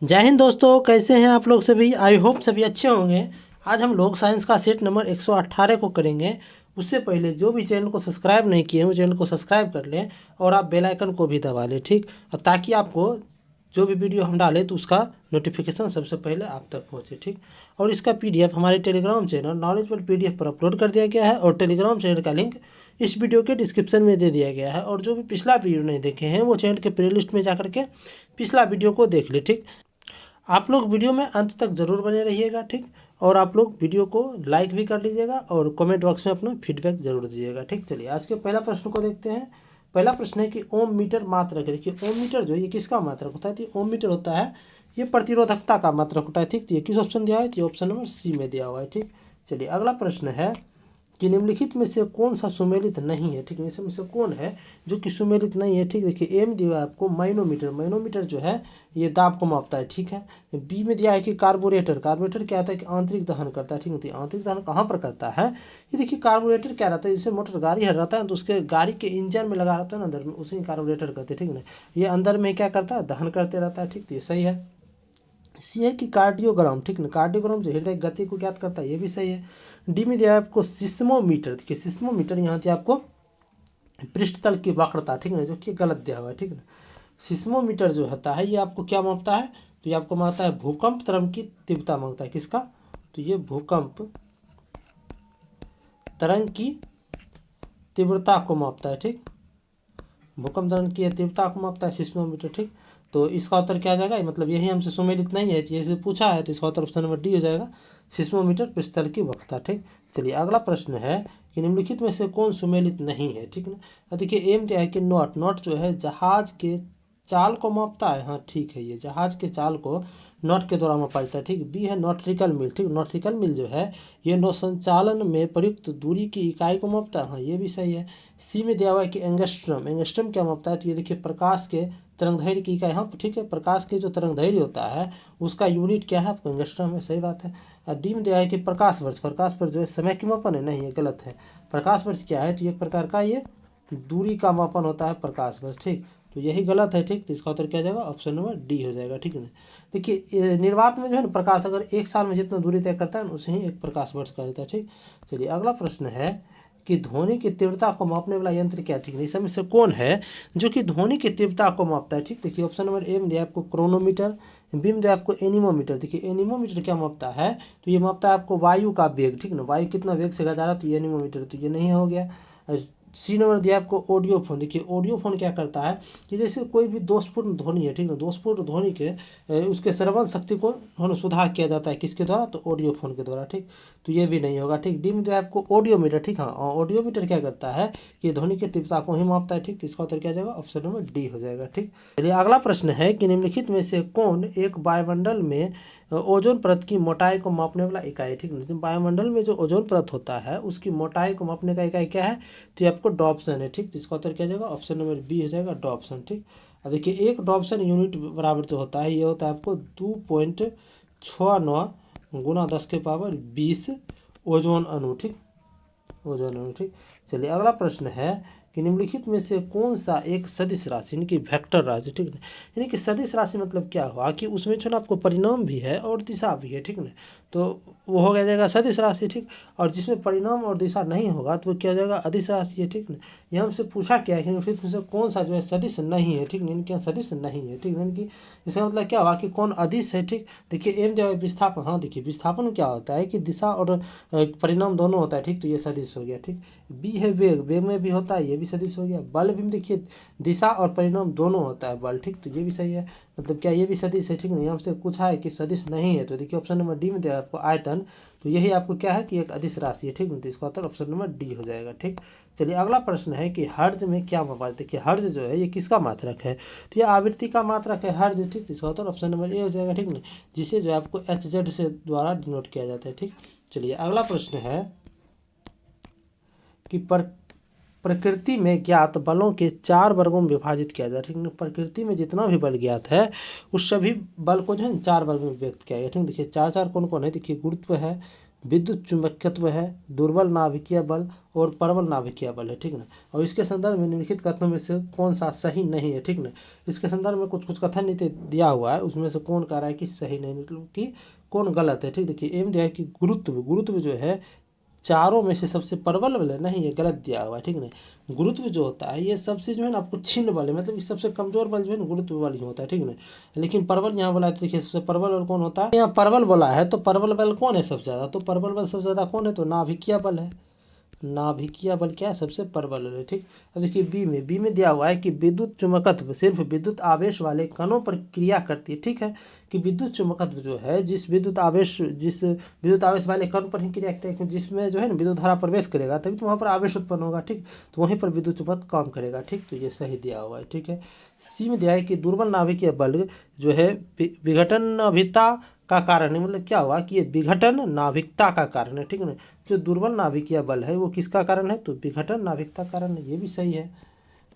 जय हिंद दोस्तों, कैसे हैं आप लोग सभी। आई होप सभी अच्छे होंगे। आज हम लोग साइंस का सेट नंबर 118 को करेंगे। उससे पहले जो भी चैनल को सब्सक्राइब नहीं किए हैं वो चैनल को सब्सक्राइब कर लें और आप बेल आइकन को भी दबा लें, ठीक। और ताकि आपको जो भी वीडियो हम डालें तो उसका नोटिफिकेशन सबसे पहले आप तक पहुँचे, ठीक। और इसका पीडीएफ हमारे टेलीग्राम चैनल नॉलेजफुल पीडीएफ पर अपलोड कर दिया गया है और टेलीग्राम चैनल का लिंक इस वीडियो के डिस्क्रिप्शन में दे दिया गया है। और जो भी पिछला वीडियो नहीं देखे हैं वो चैनल के प्लेलिस्ट में जाकर के पिछला वीडियो को देख ले, ठीक। आप लोग वीडियो में अंत तक ज़रूर बने रहिएगा, ठीक। और आप लोग वीडियो को लाइक भी कर लीजिएगा और कमेंट बॉक्स में अपना फीडबैक जरूर दीजिएगा, ठीक। चलिए आज के पहला प्रश्न को देखते हैं। पहला प्रश्न है कि ओम मीटर मात्रक है। देखिए ओम मीटर जो है ये किसका मात्रक होता है, तो ओम मीटर होता है ये प्रतिरोधकता का मात्रक होता है, ठीक। तो ये किस ऑप्शन दिया हुआ है, तो ये ऑप्शन नंबर सी में दिया हुआ है, ठीक। चलिए अगला प्रश्न है कि निम्नलिखित में से कौन सा सुमेलित नहीं है, ठीक। इसमें से कौन है जो कि सुमेलित नहीं है, ठीक। देखिए ए में दिया है आपको मैनोमीटर। मैनोमीटर जो है ये दाब को मापता है, ठीक है। बी में दिया है कि कार्बोरेटर। कार्बोरेटर क्या होता है कि आंतरिक दहन करता है, ठीक है। तो आंतरिक दहन कहाँ पर करता है, ये देखिए कार्बोरेटर क्या रहता है, जैसे मोटर गाड़ी हट रहता है तो उसके गाड़ी के इंजन में लगा रहता है ना अंदर में, उसी कार्बोरेटर कहते हैं, ठीक ना। ये अंदर में क्या करता है, दहन करते रहता है, ठीक। तो ये सही है। सी है कि कार्डियोग्राम, ठीक ना। कार्डियोग्राम जो हृदय गति को ज्ञात करता है, ये भी सही है। डी में दिया है आपको सिस्मोमीटर। देखिए सिस्मोमीटर यहाँ दिया आपको पृष्ठतल की वक्रता, ठीक ना, जो कि गलत दिया हुआ है, ठीक ना। सिस्मोमीटर जो होता है ये आपको क्या मापता है, तो ये आपको मापता है भूकंप तरंग की तीव्रता मापता है। किसका, तो ये भूकंप तरंग की तीव्रता को मापता है, ठीक। भूकंप तरंग की तीव्रता को मापता है सिस्मोमीटर, ठीक। तो इसका उत्तर क्या आ जाएगा, मतलब यही हमसे सुमेलित नहीं है, जैसे पूछा है तो इसका उत्तर ऑप्शन नंबर डी हो जाएगा, सिस्मोमीटर पृष्ठतल की वक्रता, ठीक। चलिए अगला प्रश्न है कि निम्नलिखित में से कौन सुमेलित नहीं है, ठीक ना। देखिए एम क्या है कि नॉट। नॉट जो है जहाज के चाल को मापता है, हाँ ठीक है, ये जहाज के चाल को नॉट के द्वारा मापा जाता है, ठीक। बी है नॉट्रिकल मील, ठीक। नॉट्रिकल मील जो है ये नौ संचालन में प्रयुक्त दूरी की इकाई को मापता है, हाँ ये भी सही है। सी में दिया हुआ है कि एंगस्ट्रम। एंगस्ट्रम क्या मापता है, तो ये देखिए प्रकाश के तरंगदैर्घ्य की इकाई, हाँ ठीक है, प्रकाश के जो तरंगदैर्घ्य होता है उसका यूनिट क्या है, आपको एंगस्ट्रम है, सही बात है। और डी में दिया है कि प्रकाश वर्ष। प्रकाश वर्ष जो है समय की मापन है, नहीं ये गलत है। प्रकाश वर्ष क्या है, तो एक प्रकार का ये दूरी का मापन होता है प्रकाश वर्ष, ठीक। तो यही गलत है, ठीक। तो इसका उत्तर क्या जाएगा, ऑप्शन नंबर डी हो जाएगा, ठीक है ना। देखिए निर्वात में जो है ना प्रकाश अगर एक साल में जितना दूरी तय करता है ना उसे ही एक प्रकाश वर्ष कहा जाता है, ठीक। चलिए अगला प्रश्न है कि ध्वनि की तीव्रता को मापने वाला यंत्र क्या, ठीक है। इसमें से कौन है जो कि ध्वनि की तीव्रता को मापता है, ठीक। देखिए ऑप्शन नंबर ए में दिया आपको क्रोनोमीटर। बी में दिया आपको एनीमोमीटर। देखिए एनीमोमीटर क्या मापता है, तो ये मापता है आपको वायु का वेग, ठीक ना, वायु कितना वेग से जा रहा है, तो ये एनीमोमीटर, तो ये नहीं हो गया। सी नंबर दिया आपको ऑडियो फोन। देखिए ऑडियो फोन क्या करता है कि जैसे कोई भी दोषपूर्ण ध्वनि है, ठीक ना, दोषपूर्ण ध्वनि के उसके श्रवण शक्ति को सुधार किया जाता है किसके द्वारा, तो ऑडियो फोन के द्वारा, ठीक। तो ये भी नहीं होगा, ठीक। डी में दिया आपको ऑडियोमीटर, ठीक। हाँ ऑडियोमीटर क्या करता है, ये ध्वनि की तीव्रता को ही मापता है, ठीक। तो इसका उत्तर क्या जाएगा, ऑप्शन नंबर डी हो जाएगा, ठीक। चलिए अगला प्रश्न है कि निम्नलिखित में से कौन एक वायुमंडल में ओजोन परत की मोटाई को मापने वाला इकाई है, ठीक है। वायुमंडल में जो ओजोन परत होता है उसकी मोटाई को मापने का इकाई क्या है, तो ये आपको डॉप्सन है, ठीक। तो इसका उत्तर क्या जाएगा, ऑप्शन नंबर बी हो जाएगा, डॉप्सन, ठीक। अब देखिए एक डॉप्सन यूनिट बराबर जो होता है ये होता है आपको 2.69 गुना 10 के पावर 20 ओजोन अणु, ठीक। ओजोन अणु, ठीक। चलिए अगला प्रश्न है कि निम्नलिखित में से कौन सा एक सदिश राशि यानी कि वेक्टर राशि, ठीक है। यानी कि सदिश राशि मतलब क्या हुआ कि उसमें जो ना आपको परिणाम भी है और दिशा भी है, ठीक ना। तो वो हो गया जाएगा सदिश राशि, ठीक। और जिसमें परिणाम और दिशा नहीं होगा तो वो क्या हो जाएगा, अदिश राशि है, ठीक ना। ये हमसे पूछा क्या है कि निम्नलिखित में से कौन सा जो है सदिश नहीं है, ठीक। यानी कि सदिश नहीं है, ठीक। यानी कि इसका मतलब क्या हुआ कि कौन अदिश है, ठीक। देखिए एम जो है विस्थापन, हाँ देखिए विस्थापन में क्या होता है कि दिशा और परिणाम दोनों होता है, ठीक। तो ये सदिश हो गया, ठीक। बी है वेग। वेग में भी होता है, ये भी सदिश हो गया। बल भी देखिए दिशा और परिणाम दोनों होता है बल, ठीक। तो ये भी सही है, मतलब क्या ये भी सदिश है, ठीक नहीं। हमसे पूछा है कि सदिश नहीं है तो देखिए ऑप्शन नंबर डी में दिया आपको आयतन, तो यही आपको क्या है कि एक अदिश राशि है, ठीक नहीं। तो इसका उत्तर ऑप्शन नंबर डी हो जाएगा, ठीक। चलिए अगला प्रश्न है कि हर्ज में क्या मापा, देखिए हर्ज जो है ये किसका मात्रक है, तो ये आवृत्ति का मात्रक है हर्ज, ठीक। तो इसका उत्तर ऑप्शन नंबर ए हो जाएगा, ठीक नहीं, जिसे जो है आपको एच जेड से द्वारा डिनोट किया जाता है, ठीक। चलिए अगला प्रश्न है कि प्रकृति में ज्ञात बलों के 4 वर्गों में विभाजित किया जाए, ठीक है। प्रकृति में जितना भी बल ज्ञात है उस सभी बल को जो है 4 वर्ग में व्यक्त किया गया, ठीक। देखिए चार चार कौन कौन है, देखिए गुरुत्व है, विद्युत चुंबकत्व है, दुर्बल नाभिकीय बल और प्रबल नाभिकीय बल है, ठीक ना। और इसके संदर्भ में निम्नलिखित कथनों में से कौन सा सही नहीं है, ठीक ना। इसके संदर्भ में कुछ कुछ कथन नीति दिया हुआ है, उसमें से कौन कह रहा है कि सही नहीं, मतलब कि कौन गलत है, ठीक। देखिए एम दिया है कि गुरुत्व, गुरुत्व जो है चारों में से सबसे प्रबल बल है, नहीं ये गलत दिया हुआ है, ठीक ना। गुरुत्व जो होता है ये सबसे जो है ना आपको क्षीण बल है, मतलब कि सबसे कमजोर बल जो है ना गुरुत्व बल ही होता है, ठीक ना। लेकिन प्रबल यहाँ बोला है, तो देखिए सबसे प्रबल बल कौन होता है, यहाँ प्रबल बोला है, तो प्रबल बल कौन है सबसे ज़्यादा, तो प्रबल बल सबसे ज़्यादा कौन है, तो नाभिकीय बल है। नाभिकीय बल क्या है, सबसे प्रबल है, ठीक। अब देखिए बी में दिया हुआ है कि विद्युत चुंबकत्व सिर्फ विद्युत आवेश वाले कणों पर क्रिया करती है, ठीक है। कि विद्युत चुंबकत्व जो है जिस विद्युत आवेश वाले कण पर ही क्रिया करती है, जिसमें जो है ना विद्युत धारा प्रवेश करेगा तभी तो वहाँ पर आवेश उत्पन्न होगा, ठीक। तो वहीं पर विद्युत चुंबकत्व काम करेगा, ठीक। तो ये सही दिया हुआ है, ठीक है। सी में दिया है कि दुर्बल नाभिकीय बल जो है विघटन नाभिकता का कारण है, मतलब क्या हुआ कि ये विघटन नाभिकता का कारण है, ठीक है ना। जो दुर्बल नाभिकीय बल है वो किसका कारण है, तो विघटन नाभिकता कारण है, ये भी सही है।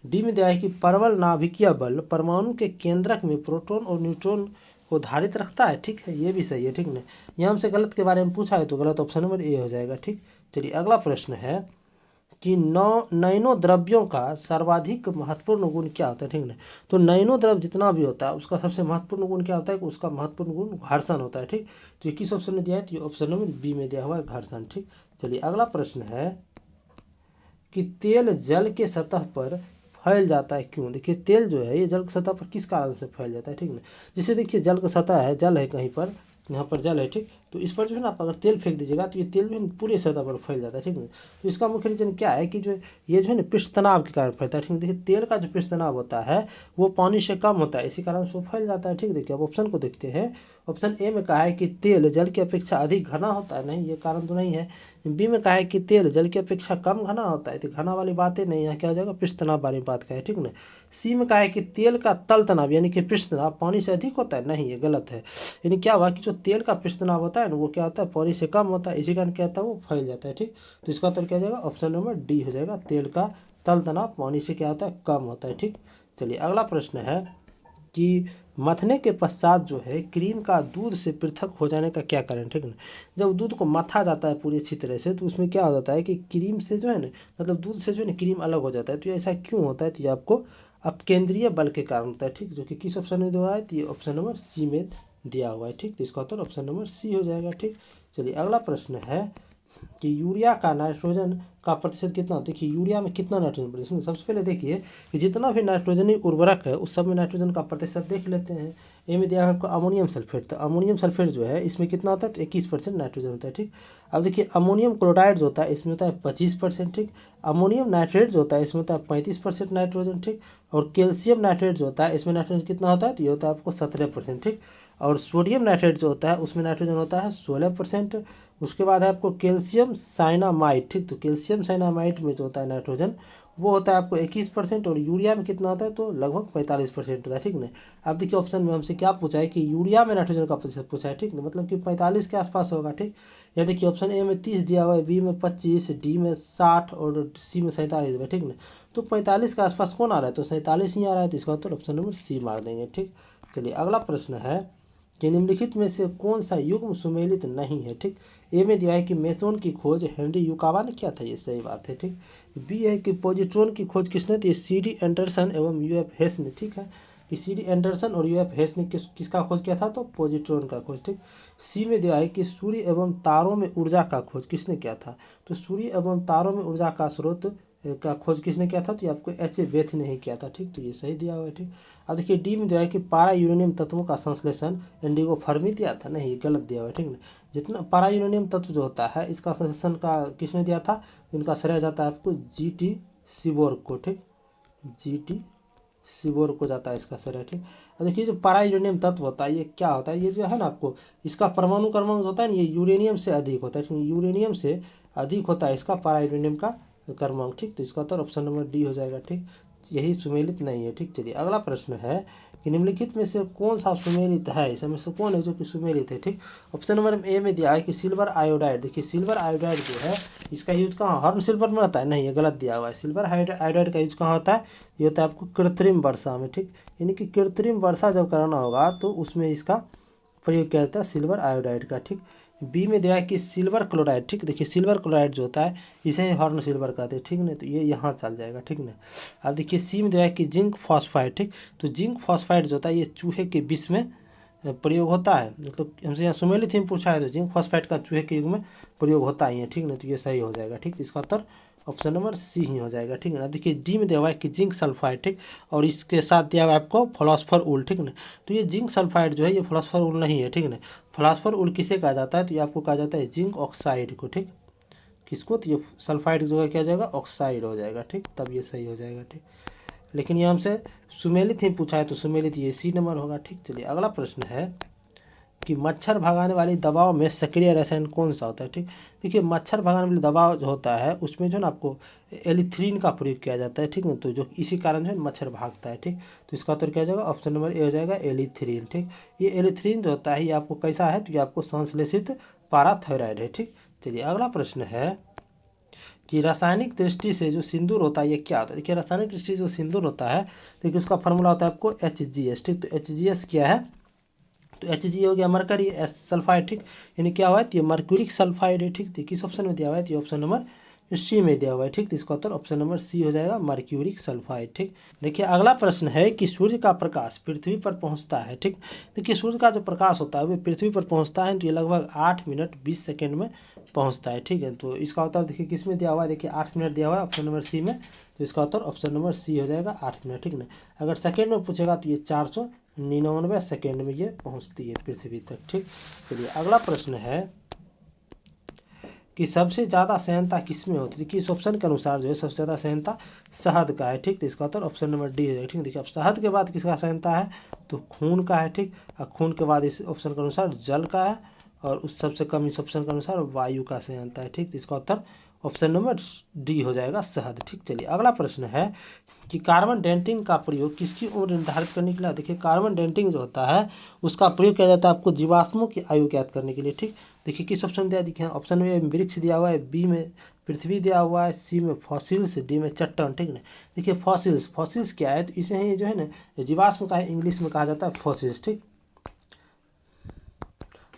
डी में दिया है कि प्रबल नाभिकीय बल परमाणु के केंद्रक में प्रोटॉन और न्यूट्रॉन को धारित रखता है, ठीक है, ये भी सही है, ठीक ना। यहाँ हमसे गलत के बारे में पूछा है तो गलत ऑप्शन नंबर ए हो जाएगा, ठीक। चलिए अगला प्रश्न है कि नैनो द्रव्यों का सर्वाधिक महत्वपूर्ण गुण क्या होता है, ठीक है। तो नैनो द्रव्य जितना भी होता है उसका सबसे महत्वपूर्ण गुण क्या होता है, कि उसका महत्वपूर्ण गुण घर्षण होता है, ठीक। तो ये किस ऑप्शन में दिया है, तो ये ऑप्शन नंबर बी में दिया हुआ है घर्षण, ठीक। चलिए अगला प्रश्न है कि तेल जल के सतह पर फैल जाता है क्यों। देखिए तेल जो है ये जल की सतह पर किस कारण से फैल जाता है, ठीक ना। जैसे देखिए जल का सतह है, जल है कहीं पर, यहाँ पर जल है, ठीक। तो इस पर जो है ना आप अगर तेल फेंक दीजिएगा तो ये तेल जो है पूरे सतह पर फैल जाता है, ठीक ना। तो इसका मुख्य रीजन क्या है कि जो ये जो है ना पृष्ठ तनाव के कारण फैलता है, ठीक। देखिए तेल का जो पृष्ठ तनाव होता है वो पानी से कम होता है, इसी कारण से वो फैल जाता है, ठीक। देखिए अब ऑप्शन को देखते हैं। ऑप्शन ए में कहा है कि तेल जल की अपेक्षा अधिक घना होता है, नहीं ये कारण तो नहीं है। बी में कहा है कि तेल जल की अपेक्षा कम घना होता है, तो घना वाली बातें नहीं, यहाँ क्या हो जाएगा पृष्ठ तनाव वाली बात का है, ठीक ना। सी में कहा है कि तेल का तल तनाव यानी कि पृष्ठ तनाव पानी से अधिक होता है, नहीं ये गलत है। यानी क्या हुआ कि जो तेल का पृष्ठ तनाव होता है ना वो क्या होता है पानी से कम होता है, इसी कारण क्या होता है वो फैल जाता है, ठीक। तो इसका उत्तर क्या हो जाएगा, ऑप्शन नंबर डी हो जाएगा, तेल का तल तनाव पानी से क्या होता है कम होता है, ठीक। चलिए अगला प्रश्न है कि मथने के पश्चात जो है क्रीम का दूध से पृथक हो जाने का क्या कारण, ठीक है ना। जब दूध को मथा जाता है पूरी अच्छी तरह से तो उसमें क्या हो जाता है कि क्रीम से जो है ना, मतलब दूध से जो है ना क्रीम अलग हो जाता है। तो ऐसा क्यों होता है, तो ये आपको अपकेंद्रीय बल के कारण होता है, ठीक। जो कि किस ऑप्शन में दिया हुआ है, तो ये ऑप्शन नंबर सी में दिया हुआ है, ठीक। तो इसका उत्तर ऑप्शन नंबर सी हो जाएगा, ठीक। चलिए अगला प्रश्न है कि यूरिया का नाइट्रोजन का प्रतिशत कितना होता है, देखिए यूरिया में कितना नाइट्रोजन प्रतिशत, सबसे पहले देखिए कि जितना भी नाइट्रोजनी उर्वरक है उस सब में नाइट्रोजन का प्रतिशत देख लेते हैं। ए में दिया है आपको अमोनियम सल्फेट, तो अमोनियम सल्फेट जो है इसमें कितना होता है, तो 21% नाइट्रोजन होता है, ठीक। अब देखिए अमोनियम क्लोराइड जो होता है इसमें होता है 25%, ठीक। अमोनियम नाइट्रेट जो होता है इसमें होता है 35% नाइट्रोजन, ठीक। और कैल्शियम नाइट्रेट जो होता है इसमें नाइट्रोजन कितना होता है, तो ये होता है आपको 17%, ठीक। और सोडियम नाइट्रेट जो होता है उसमें नाइट्रोजन होता है 16%। उसके बाद है आपको कैल्शियम साइनामाइड, ठीक। तो कैल्शियम साइनामाइड में जो होता है नाइट्रोजन वो होता है आपको 21%, और यूरिया में कितना होता है, तो लगभग 45% होता है, ठीक ना। अब देखिए ऑप्शन में हमसे क्या पूछा है कि यूरिया में नाइट्रोजन का प्रतिशत पूछा है, ठीक ना, मतलब कि 45 के आसपास होगा, ठीक। या देखिए ऑप्शन ए में 30 दिया हुआ है, बी में 25, डी में 60 और सी में 47 है, ठीक ना। तो 45 के आसपास कौन आ रहा है, तो 47 ही आ रहा है, तो इसका उत्तर ऑप्शन नंबर सी मार देंगे, ठीक। चलिए अगला प्रश्न है कि निम्नलिखित में से कौन सा युग्म सुमेलित नहीं है, ठीक। ए में दिया है कि मेसोन की खोज हेनरी युकावा ने किया था, ये सही बात है, ठीक। बी है कि पॉजिट्रॉन की खोज किसने, तो ये सी.डी. एंडरसन एवं यू.एफ. हेस ने, ठीक है। कि सी.डी. एंडरसन और यू.एफ. हेस ने किसका खोज किया था, तो पॉजिट्रॉन का खोज, ठीक। सी में दिया है कि सूर्य एवं तारों में ऊर्जा का खोज किसने किया था, तो सूर्य एवं तारों में ऊर्जा का स्रोत का खोज किसने किया था, तो ये आपको एच ए बेथ ने ही किया था, ठीक। तो ये सही दिया हुआ है, ठीक। अब देखिए डी में दिया है कि पारा यूरेनियम तत्वों का संश्लेषण इंडिगो फर्मी दिया था, नहीं ये गलत दिया हुआ है, ठीक ना। जितना पारा यूरेनियम तत्व जो होता है इसका संश्लेषण का किसने दिया था, इनका श्रेय जाता है आपको जी.टी. सीबोर्ग को, ठीक। जी.टी. सीबोर्ग को जाता है इसका श्रेय, ठीक। अब देखिए जो पारा यूरेनियम तत्व होता है ये क्या होता है, ये जो है ना आपको इसका परमाणु क्रमांक जो होता है ना ये यूरेनियम से अधिक होता है, ठीक। यूरेनियम से अधिक होता है इसका पारा यूरेनियम का क्रमांक, ठीक। तो इसका उत्तर ऑप्शन नंबर डी हो जाएगा, ठीक। यही सुमेलित नहीं है, ठीक। चलिए अगला प्रश्न है कि निम्नलिखित में से कौन सा सुमेलित है, इसमें से कौन है जो कि सुमेलित है, ठीक। ऑप्शन नंबर ए में दिया है कि सिल्वर आयोडाइड, देखिए सिल्वर आयोडाइड जो है इसका यूज कहाँ, हर्न सिल्वर में होता है, नहीं ये गलत दिया हुआ है। सिल्वर आयोडाइड का यूज कहाँ होता है, ये होता है आपको कृत्रिम वर्षा में, ठीक। यानी कि कृत्रिम वर्षा जब कराना होगा तो उसमें इसका प्रयोग किया जाता है सिल्वर आयोडाइड का, ठीक। बी में दिया है कि सिल्वर क्लोराइड, ठीक। देखिए सिल्वर क्लोराइड जो होता है इसे ही हॉर्न सिल्वर कहते हैं, ठीक ना, तो ये यहाँ चल जाएगा, ठीक ना। अब देखिए सी में दिया है कि जिंक फॉस्फाइड, ठीक। तो जिंक फॉस्फाइड जो होता है ये चूहे के विष में प्रयोग होता है, मतलब हमसे यहाँ सुमेलित थीम पूछा है तो जिंक फॉस्फाइड का चूहे के युग में प्रयोग होता ही है, ठीक ना, तो ये सही हो जाएगा, ठीक। इसका उत्तर ऑप्शन नंबर सी ही हो जाएगा, ठीक है ना। देखिए डी में दिया हुआ है कि जिंक सल्फाइड, ठीक, और इसके साथ दिया हुआ है आपको फ्लॉस्फर ऊल, ठीक ना। तो ये जिंक सल्फाइड जो है ये फ्लॉस्फर ऊल नहीं है, ठीक ना। फ्लॉस्फर ऊल किसे कहा जाता है, तो ये आपको कहा जाता है जिंक ऑक्साइड को, ठीक। किसको, तो ये सल्फाइड जो है क्या हो जाएगा, ऑक्साइड हो जाएगा, ठीक, तब ये सही हो जाएगा, ठीक। लेकिन ये हमसे सुमेलित ही पूछा है तो सुमेलित ये सी नंबर होगा, ठीक। चलिए अगला प्रश्न है कि मच्छर भगाने वाली दवाओं में सक्रिय रसायन कौन सा होता है, ठीक। देखिए मच्छर भगाने वाली दवा जो होता है उसमें जो है ना आपको एलिथ्रीन का प्रयोग किया जाता है, ठीक है, तो जो इसी कारण जो है मच्छर भागता है, ठीक। तो इसका उत्तर क्या हो जाएगा, ऑप्शन नंबर ए हो जाएगा एलिथ्रीन, ठीक। ये एलिथ्रीन जो होता है ये आपको कैसा है, तो ये आपको संश्लेषित पाराथायराइड है, ठीक। चलिए अगला प्रश्न है कि रासायनिक दृष्टि से जो सिंदूर होता है ये क्या होता है। देखिए रासायनिक दृष्टि से जो सिंदूर होता है देखिए उसका फॉर्मूला होता है आपको HGS, ठीक। तो HGS क्या है, तो Hg हो गया मरकरी एस सल्फाइड, ठीक। यानी क्या हुआ है, तो ये मर्क्यूरिक सल्फाइड है, ठीक। तो किस ऑप्शन में दिया हुआ है, तो ये ऑप्शन नंबर सी में दिया हुआ है, ठीक। तो इसका उत्तर ऑप्शन नंबर सी हो जाएगा मर्क्यूरिक सल्फाइड, ठीक। देखिए अगला प्रश्न है कि सूर्य का प्रकाश पृथ्वी पर पहुंचता है, ठीक। देखिए सूर्य का जो प्रकाश होता है वो पृथ्वी पर पहुंचता है तो ये लगभग 8 मिनट 20 सेकेंड में पहुंचता है, ठीक है। तो इसका उत्तर देखिए किस में दिया हुआ है, देखिए 8 मिनट दिया हुआ है ऑप्शन नंबर सी में, तो इसका उत्तर ऑप्शन नंबर सी हो जाएगा 8 मिनट, ठीक ना। अगर सेकेंड में पूछेगा तो ये 499 सेकेंड में ये पहुंचती है पृथ्वी तक, ठीक। चलिए अगला प्रश्न है कि सबसे ज़्यादा सहनता किस में होती है। देखिए इस ऑप्शन के अनुसार जो है सबसे ज़्यादा सहनता शहद का है, ठीक। तो इसका उत्तर ऑप्शन नंबर डी है, ठीक। देखिए अब शहद के बाद किसका सहनता है, तो खून का है, ठीक। और खून के बाद इस ऑप्शन के अनुसार जल का है, और उस सबसे कम इस ऑप्शन के अनुसार वायु का सहनता है, ठीक। तो इसका उत्तर ऑप्शन नंबर डी हो जाएगा शहद, ठीक। चलिए अगला प्रश्न है कि कार्बन डेटिंग का प्रयोग किसकी उम्र निर्धारित करने के लिए। देखिए कार्बन डेटिंग जो होता है उसका प्रयोग किया जाता है आपको जीवाश्मों की आयु ज्ञात करने के लिए, ठीक। देखिए किस ऑप्शन दिया, देखिए ऑप्शन में वृक्ष दिया हुआ है, बी में पृथ्वी दिया हुआ है, सी में फॉसिल्स, डी में चट्टान, ठीक ना। देखिए फॉसिल्स, फॉसिल्स क्या है, तो इसे ही जो है ना जीवाश्म का इंग्लिश में कहा जाता है फॉसिल्स, ठीक।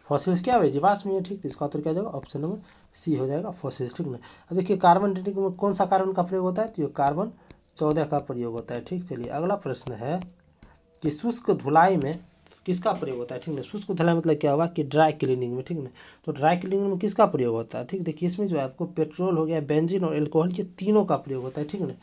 फॉसिल्स क्या है, जीवाश्म है, ठीक। तो इसका उत्तर क्या हो जाएगा, ऑप्शन नंबर सी हो जाएगा फॉसिल्स, ठीक ना। अब देखिए कार्बन डेटिंग में कौन सा कार्बन का प्रयोग होता है, तो ये कार्बन 14 का प्रयोग होता है, ठीक। चलिए अगला प्रश्न है कि शुष्क धुलाई में किसका प्रयोग होता है, ठीक ना। शुष्क धुलाई मतलब क्या हुआ कि ड्राई क्लीनिंग में, ठीक ना। तो ड्राई क्लीनिंग में किसका प्रयोग होता है, ठीक। देखिए इसमें जो है आपको पेट्रोल हो गया, बेंजीन और एल्कोहल ये तीनों का प्रयोग होता है, ठीक ना।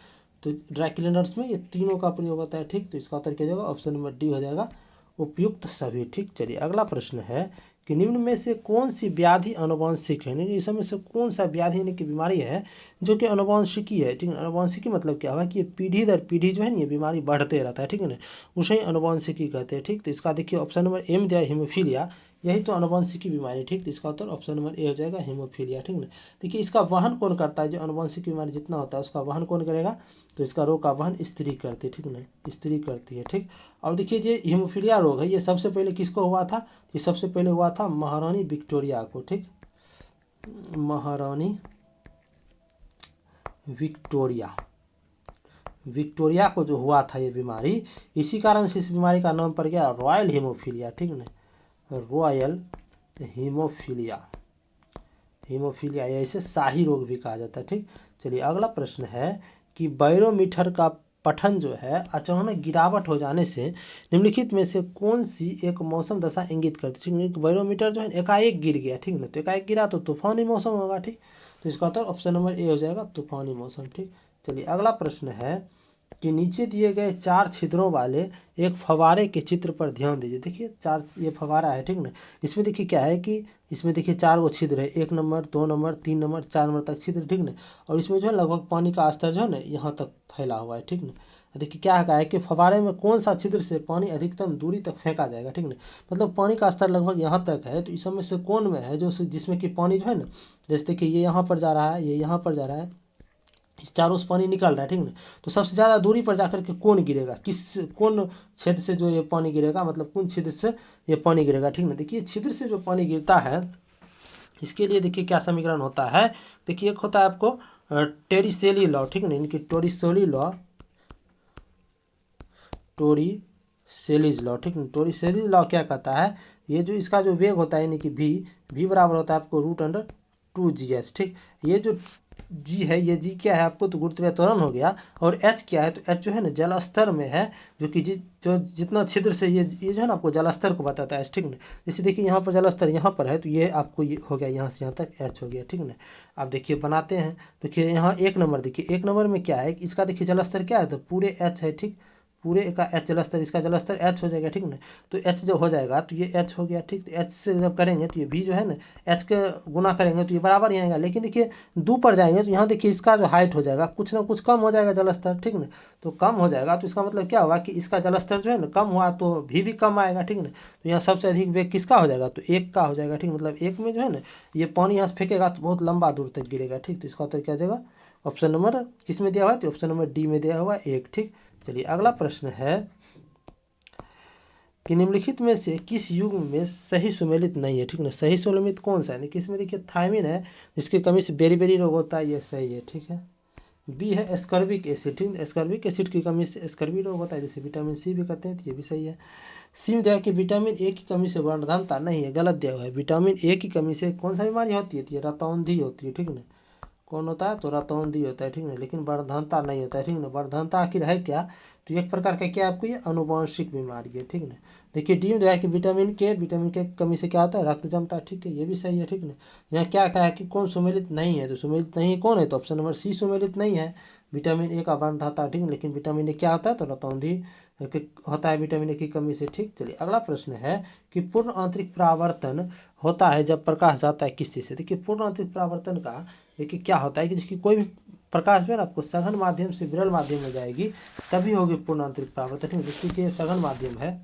तो ड्राई क्लीनर्स में ये तीनों का प्रयोग होता है, ठीक। तो इसका उत्तर क्या हो जाएगा, ऑप्शन नंबर डी हो जाएगा उपयुक्त सभी, ठीक। चलिए अगला प्रश्न है कि निम्न में से कौन सी व्याधि अनुवांशिक है, यानी इसमें से कौन सा व्याधि यानी कि बीमारी है जो कि अनुवांशिकी है, ठीक है। अनुवांशिकी मतलब क्या हुआ कि ये पीढ़ी दर पीढ़ी जो है ना ये बीमारी बढ़ते रहता है, ठीक है ना, उसे ही अनुवांशिकी कहते हैं, ठीक। तो इसका देखिए ऑप्शन नंबर एम दिया हीमोफीलिया, यही तो अनुवांशिकी बीमारी, ठीक। तो इसका उत्तर ऑप्शन नंबर ए हो जाएगा हीमोफीलिया, ठीक ना। देखिए इसका वहन कौन करता है, जो अनुवांशिक बीमारी जितना होता है उसका वहन कौन करेगा, तो इसका रोग का वहन स्त्री करती है, ठीक ना, स्त्री करती है, ठीक। और देखिए ये हीमोफीलिया रोग है ये सबसे पहले किसको हुआ था, ये सबसे पहले हुआ था महारानी विक्टोरिया को, ठीक। महारानी विक्टोरिया, विक्टोरिया को जो हुआ था ये बीमारी, इसी कारण से इस बीमारी का नाम पड़ गया रॉयल हीमोफीलिया, ठीक ना, रॉयल हीमोफीलिया, हीमोफीलिया या इसे शाही रोग भी कहा जाता है, ठीक। चलिए अगला प्रश्न है कि बैरोमीटर का पठन जो है अचानक गिरावट हो जाने से निम्नलिखित में से कौन सी एक मौसम दशा इंगित करती है, ठीक। बैरोमीटर जो है एकाएक गिर गया, ठीक ना, तो एकाएक गिरा तो तूफानी मौसम होगा, ठीक। तो इसका उत्तर ऑप्शन नंबर ए हो जाएगा तूफानी मौसम, ठीक। चलिए अगला प्रश्न है कि नीचे दिए गए 4 छिद्रों वाले एक फव्वारे के चित्र पर ध्यान दीजिए। देखिए 4 ये फव्वारा है, ठीक ना। इसमें देखिए क्या है कि इसमें देखिए 4 गो छिद्र है, 1 नंबर 2 नंबर 3 नंबर 4 नंबर तक छिद्र, ठीक ना। और इसमें जो है लगभग पानी का स्तर जो है ना यहाँ तक फैला हुआ है, ठीक ना। देखिए क्या कहा है कि फव्वारे में कौन सा छिद्र से पानी अधिकतम दूरी तक फेंका जाएगा, ठीक ना। मतलब पानी का स्तर लगभग यहाँ तक है, तो इस समय से कौन में है जो जिसमें कि पानी जो है ना, जैसे कि ये यहाँ पर जा रहा है, ये यहाँ पर जा रहा है, इस चारों से पानी निकल रहा है, ठीक ना। तो सबसे ज़्यादा दूरी पर जाकर के कौन गिरेगा, कौन क्षेत्र से जो ये पानी गिरेगा, मतलब कौन छिद्र से ये पानी गिरेगा, ठीक ना। देखिए छिद्र से जो पानी गिरता है इसके लिए देखिए क्या समीकरण होता है। देखिए एक होता है आपको टेरिसेली लॉ, ठीक ना, इनकी टोरिसेली लॉ, टोरिसेली सेलीज लॉ, ठीक है। टोरी सेलीज लॉ क्या कहता है, ये जो इसका जो वेग होता है यानी कि v बराबर होता है आपको √2gh, ठीक। ये जो g है, ये g क्या है आपको, तो गुरुत्वीय त्वरण हो गया। और h क्या है, तो h जो है ना जल स्तर में है, जो कि जो जितना छिद्र से ये जो है ना आपको जल स्तर को बताता है, ठीक ना। जैसे देखिए यहाँ पर जल स्तर यहाँ पर है, तो ये आपको ये हो गया, यहाँ से यहाँ तक h हो गया, ठीक ना। अब देखिए बनाते हैं, देखिए यहाँ 1 नंबर, देखिए 1 नंबर में क्या है, इसका देखिए जल स्तर क्या है, तो पूरे h है, ठीक। पूरे का h जलस्तर, इसका जलस्तर h हो जाएगा, ठीक ना। तो h जब हो जाएगा तो ये h हो गया, ठीक। तो h से जब करेंगे तो ये v जो है ना h के गुना करेंगे तो ये बराबर ही आएगा। लेकिन देखिए 2 पर जाएंगे तो यहाँ देखिए इसका जो हाइट हो जाएगा कुछ ना कुछ कम हो जाएगा जलस्तर, ठीक ना। तो कम हो जाएगा तो इसका मतलब क्या हुआ कि इसका जलस्तर जो है ना कम हुआ तो v भी कम आएगा, ठीक ना। तो यहाँ सबसे अधिक वेग किसका हो जाएगा, तो 1 का हो जाएगा, ठीक। मतलब 1 में जो है ना ये पानी यहाँ से फेंकेगा तो बहुत लंबा दूर तक गिरेगा, ठीक। तो इसका उत्तर क्या हो जाएगा, ऑप्शन नंबर किस में दिया हुआ है, तो ऑप्शन नंबर डी में दिया हुआ 1, ठीक। चलिए अगला प्रश्न है कि निम्नलिखित में से किस युग्म में सही सुमेलित नहीं है, ठीक ना। सही सुमेलित कौन सा है, किस में देखिए थायमिन है, जिसकी कमी से बेरी रोग होता है, ये सही है, ठीक है। बी है एस्कॉर्बिक एसिड, ठीक। एस्कॉर्बिक एसिड की कमी से एस्कॉर्बी रोग होता है, जैसे विटामिन सी भी कहते हैं, तो ये भी सही है। सी में दिया है कि विटामिन ए की कमी से वर्धनता नहीं है, गलत दिया हुआ है। विटामिन ए की कमी से कौन सा बीमारी होती है, तो ये रतौंधी होती है, ठीक ना। कौन होता है, तो रतौंधी होता है, ठीक ना। लेकिन वर्धनता नहीं होता है, ठीक ना। वर्धनता आखिर है क्या, तो एक प्रकार का क्या आपको ये अनुवांशिक बीमारी है, ठीक ना। देखिए डी में जो है कि विटामिन के की कमी से क्या होता है, रक्त जमता है, ठीक है, ये भी सही है, ठीक ना। यहाँ क्या कहा है कि कौन सुमेलित नहीं है, तो सुमेलित नहीं कौन है, तो ऑप्शन नंबर सी सुमेलित नहीं है। विटामिन ए का वर्धनता है, ठीक है, लेकिन विटामिन ए क्या होता है, तो रतौंधी होता है विटामिन ए की कमी से, ठीक। चलिए अगला प्रश्न है कि पूर्ण आंतरिक परावर्तन होता है जब प्रकाश जाता है किस चीज़ से। देखिए पूर्ण आंतरिक परावर्तन का देखिए क्या होता है कि जिसकी कोई भी प्रकाश जो है ना आपको सघन माध्यम से विरल माध्यम में जाएगी तभी होगी पूर्ण आंतरिक परावर्तन, ठीक है। जिसकी कि सघन माध्यम है,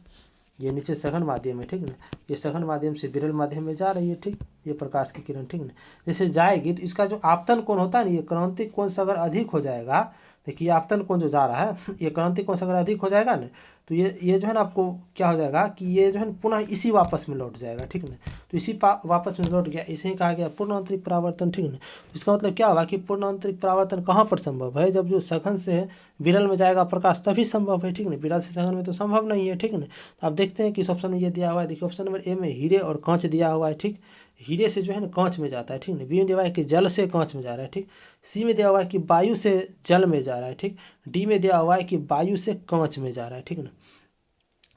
ये नीचे सघन माध्यम है, ठीक ना। ये सघन माध्यम से विरल माध्यम में जा रही है, ठीक। ये प्रकाश की किरण, ठीक ना, जैसे जाएगी तो इसका जो आपतन कोण होता है ना, ये क्रांतिक कोण से अगर अधिक हो जाएगा, देखिए आपतन कोण जो जा रहा है ये क्रांतिक कोण से अगर अधिक हो जाएगा ना, तो ये जो है ना आपको क्या हो जाएगा कि ये जो है पुनः इसी वापस में लौट जाएगा, ठीक ना। तो इसी वापस में लौट गया, इसे ही कहा गया पूर्ण आंतरिक परावर्तन, ठीक ना। तो इसका मतलब क्या होगा कि पूर्ण आंतरिक परावर्तन कहाँ पर संभव है, जब जो सघन से विरल में जाएगा प्रकाश तभी संभव है, ठीक ना। विरल से सघन में तो संभव नहीं है, ठीक ना। तो आप देखते हैं कि इस ऑप्शन में ये दिया हुआ है, देखिए ऑप्शन नंबर ए में हीरे और कांच दिया हुआ है, ठीक। हीरे से जो है ना कांच में जाता है, ठीक ना। बी में दिया हुआ है कि जल से कांच में जा रहा है, ठीक। सी में दिया हुआ है कि वायु से जल में जा रहा है, ठीक। डी में दिया हुआ है कि वायु से कांच में जा रहा है, ठीक ना।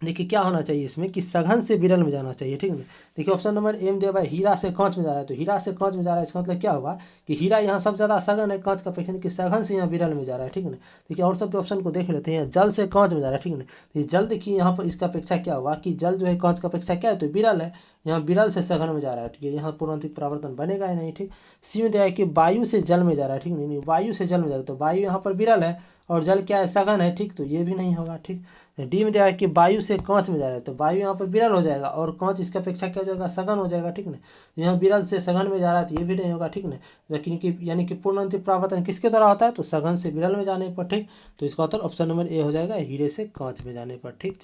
देखिए क्या होना चाहिए इसमें कि सघन से विरल में जाना चाहिए, ठीक है। देखिए ऑप्शन नंबर ए में दिया हुआ है हीरा से कांच में जा रहा है, तो हीरा से कांच में जा रहा है, इसका मतलब क्या हुआ कि हीरा यहाँ सबसे ज़्यादा सघन है कांच का अपेक्षा, कि सघन से यहाँ विरल में जा रहा है, ठीक है ना। देखिए और सब के ऑप्शन को देख लेते हैं, जल से कांच में जा रहा है, ठीक है ना। तो ये जल देखिए यहाँ पर इसका अपेक्षा क्या हुआ कि जल जो है कांच का अपेक्षा क्या है, तो विरल है, यहाँ विरल से सघन में जा रहा है, तो ये यहाँ पूर्ण आंतरिक परावर्तन बनेगा ही नहीं, ठीक। सी में दिया है कि वायु से जल में जा रहा है, ठीक नहीं, वायु से जल में जा रहा है, तो वायु यहाँ पर विरल है और जल क्या है, सघन है, ठीक। तो ये भी नहीं होगा, ठीक। डी में दिया है कि वायु से कांच में जा रहा है, तो वायु यहाँ पर विरल हो जाएगा और कांच इसकी अपेक्षा क्या हो जाएगा, सघन हो जाएगा, ठीक ना। यहाँ विरल से सघन में जा रहा है तो ये भी नहीं होगा, ठीक ना। लेकिन कि यानी कि पूर्ण आंतरिक परावर्तन किसके द्वारा होता है, तो सघन से विरल में जाने पर, ठीक। तो इसका उत्तर ऑप्शन नंबर ए हो जाएगा, हीरे से कांच में जाने पर, ठीक।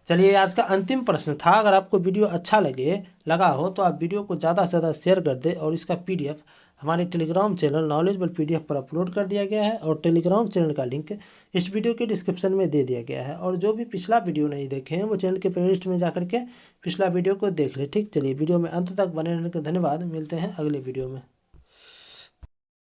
चलिए आज का अंतिम प्रश्न था, अगर आपको वीडियो अच्छा लगा हो तो आप वीडियो को ज़्यादा से ज़्यादा शेयर कर दें और इसका पीडीएफ हमारे टेलीग्राम चैनल नॉलेजेबल पीडीएफ पर अपलोड कर दिया गया है और टेलीग्राम चैनल का लिंक इस वीडियो के डिस्क्रिप्शन में दे दिया गया है। और जो भी पिछला वीडियो नहीं देखे हैं वो चैनल के प्लेलिस्ट में जाकर के पिछला वीडियो को देख ले, ठीक। चलिए वीडियो में अंत तक बने रहने का धन्यवाद, मिलते हैं अगले वीडियो में।